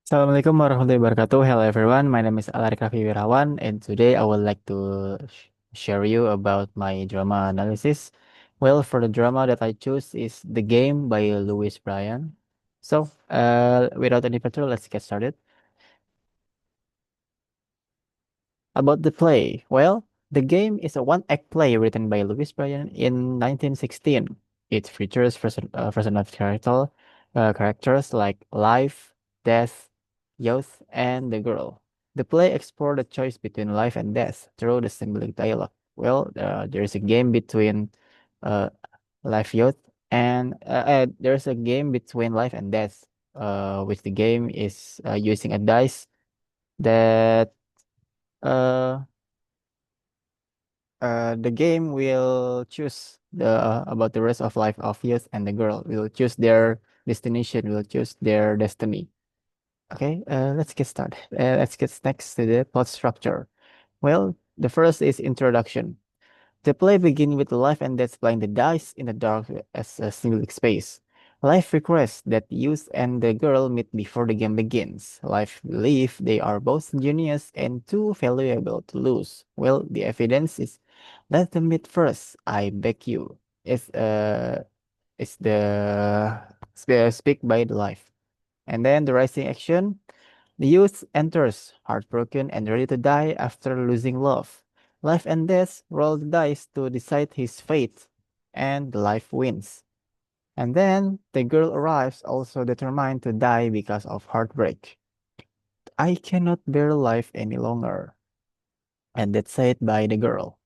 Assalamualaikum warahmatullahi wabarakatuh. Hello everyone, my name is Alarick Rafi Wirawan, and today I would like to share you about my drama analysis. Well, for the drama that I choose is The Game by Louise Bryant. Without any further, let's get started. About the play, well, the game is a one-act play written by Louis Bryant in 1916. It features personal characters like life, death, youth, and the girl. The play explored the choice between life and death through the symbolic dialogue. Well, there is a game between uh, life, youth, and there's a game between life and death, which the game is using a dice that uh the game will choose about the rest of life of youth, and the girl will choose their destination, will choose their destiny. Okay, let's get started. Let's get next to the plot structure. Well, the first is introduction. The play begins with Life and Death playing the dice in the dark as a symbolic space. Life requests that youth and the girl meet before the game begins. Life believes they are both genius and too valuable to lose. Well, the evidence is let them meet first, I beg you. It's the speak by the life. And then the rising action. The youth enters, heartbroken and ready to die after losing love. Life and death roll the dice to decide his fate, and life wins. And then the girl arrives, also determined to die because of heartbreak. I cannot bear life any longer. And that's said by the girl.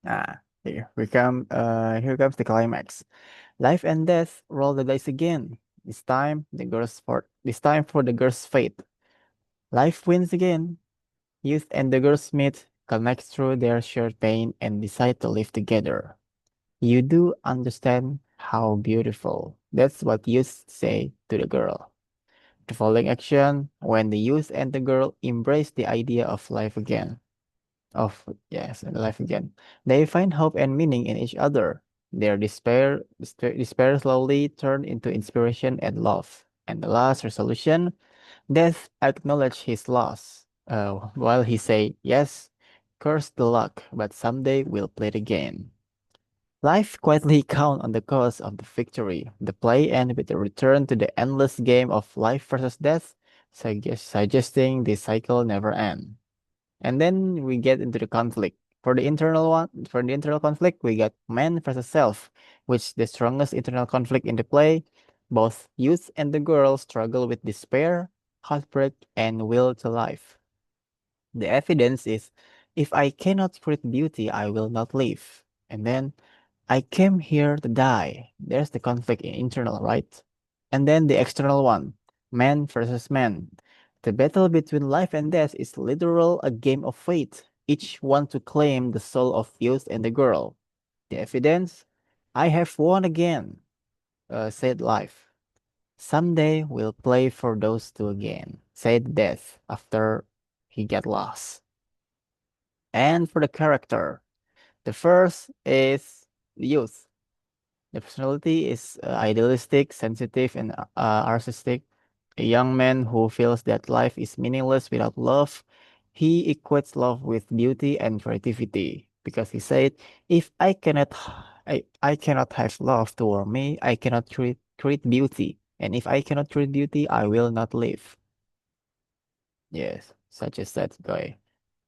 Here comes the climax. Life and death roll the dice again. This time for the girl's fate. Life wins again. Youth and the girls meet, connect through their shared pain, and decide to live together. You do understand how beautiful. That's what youth say to the girl. The following action, when the youth and the girl embrace the idea of life again. Life again. They find hope and meaning in each other. Their despair slowly turn into inspiration and love. And the last resolution, Death acknowledged his loss, while he say, yes, curse the luck, but someday we'll play it again. Life quietly count on the cost of the victory. The play ends with a return to the endless game of life versus death, suggesting the cycle never ends. And then we get into the conflict. For the internal conflict, we got man versus self, which the strongest internal conflict in the play. Both youth and the girl struggle with despair, heartbreak, and will to life. The evidence is, if I cannot create beauty, I will not live. And then, I came here to die. There's the conflict in internal, right? And then the external one, man versus man. The battle between life and death is literal a game of fate, each one to claim the soul of youth and the girl. The evidence? I have won again, said life. Someday we'll play for those two again, said death after he got lost. And for the character, the first is youth. The personality is idealistic, sensitive, and artistic. A young man who feels that life is meaningless without love. He equates love with beauty and creativity because he said, "If I cannot have love toward me, I cannot create beauty, and if I cannot create beauty, I will not live." Yes, such as that guy.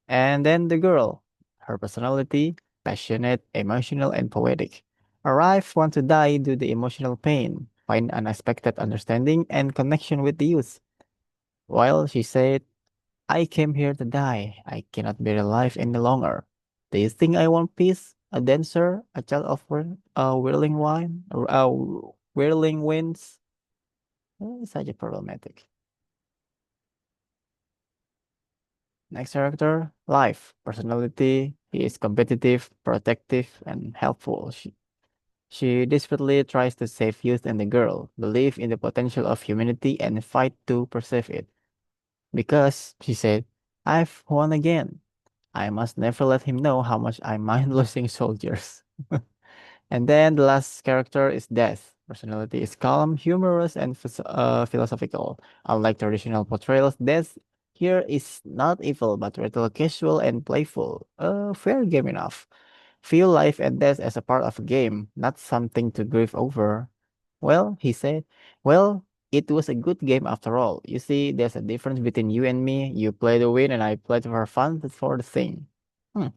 And then the girl, her personality, passionate, emotional, and poetic. Arrive want to die due to emotional pain, find unexpected understanding and connection with the youth. While she said, I came here to die. I cannot bear life any longer. Do you think I want peace? A dancer? A child of whirling wine? Whirling winds? Such a problematic. Next character, life, personality. He is competitive, protective, and helpful. She desperately tries to save youth and the girl, believe in the potential of humanity, and fight to preserve it. Because, she said, I've won again. I must never let him know how much I mind losing soldiers. And then the last character is Death. Personality is calm, humorous, and philosophical. Unlike traditional portrayals, death here is not evil, but rather casual and playful. Fair game enough. Feel life and death as a part of a game, not something to grieve over. Well, he said, well, it was a good game after all. You see, there's a difference between you and me. You play to win, and I play for fun, that's for the thing. Hmm.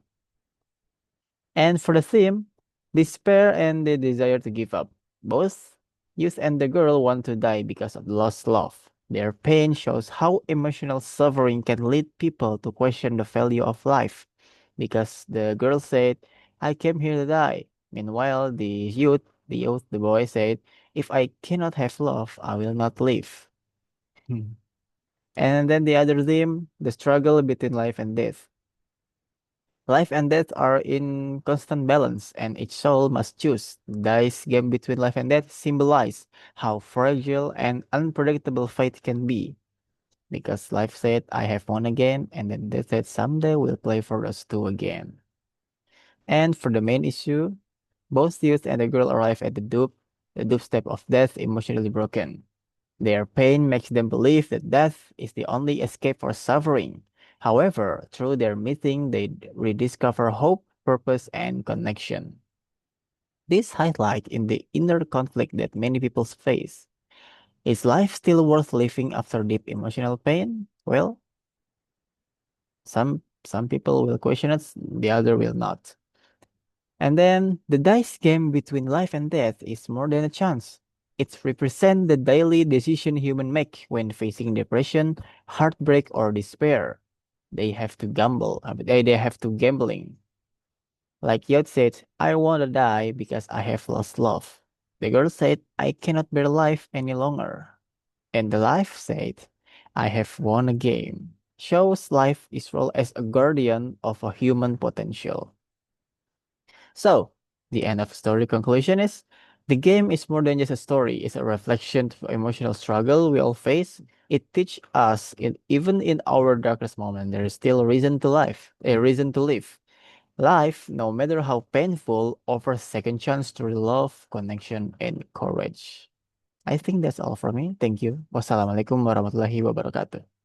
And for the theme, despair and the desire to give up. Both youth and the girl want to die because of lost love. Their pain shows how emotional suffering can lead people to question the value of life. Because the girl said, I came here to die. Meanwhile, the boy said, if I cannot have love, I will not live. Hmm. And then the other theme, the struggle between life and death. Life and death are in constant balance, and each soul must choose. The dice game between life and death symbolize how fragile and unpredictable fate can be. Because life said, I have won again, and then death said, someday we'll play for us two again. And for the main issue, both youth and the girl arrive at the doorstep of death emotionally broken. Their pain makes them believe that death is the only escape for suffering. However, through their meeting, they rediscover hope, purpose, and connection. This highlight in the inner conflict that many people face. Is life still worth living after deep emotional pain? Well, some people will question it, the other will not. And then the dice game between life and death is more than a chance. It represents the daily decision humans make when facing depression, heartbreak, or despair. They have to gamble. They have to gambling. Like Yod said, I want to die because I have lost love. The girl said, I cannot bear life any longer. And the life said, I have won a game. Shows life is role as a guardian of a human potential. So, the end of story conclusion is the game is more than just a story, it's a reflection of emotional struggle we all face. It teaches us even in our darkest moment, there is still a reason to live. Life, no matter how painful, offers second chance to love, connection, and courage. I think that's all from me. Thank you. Wassalamualaikum warahmatullahi wabarakatuh.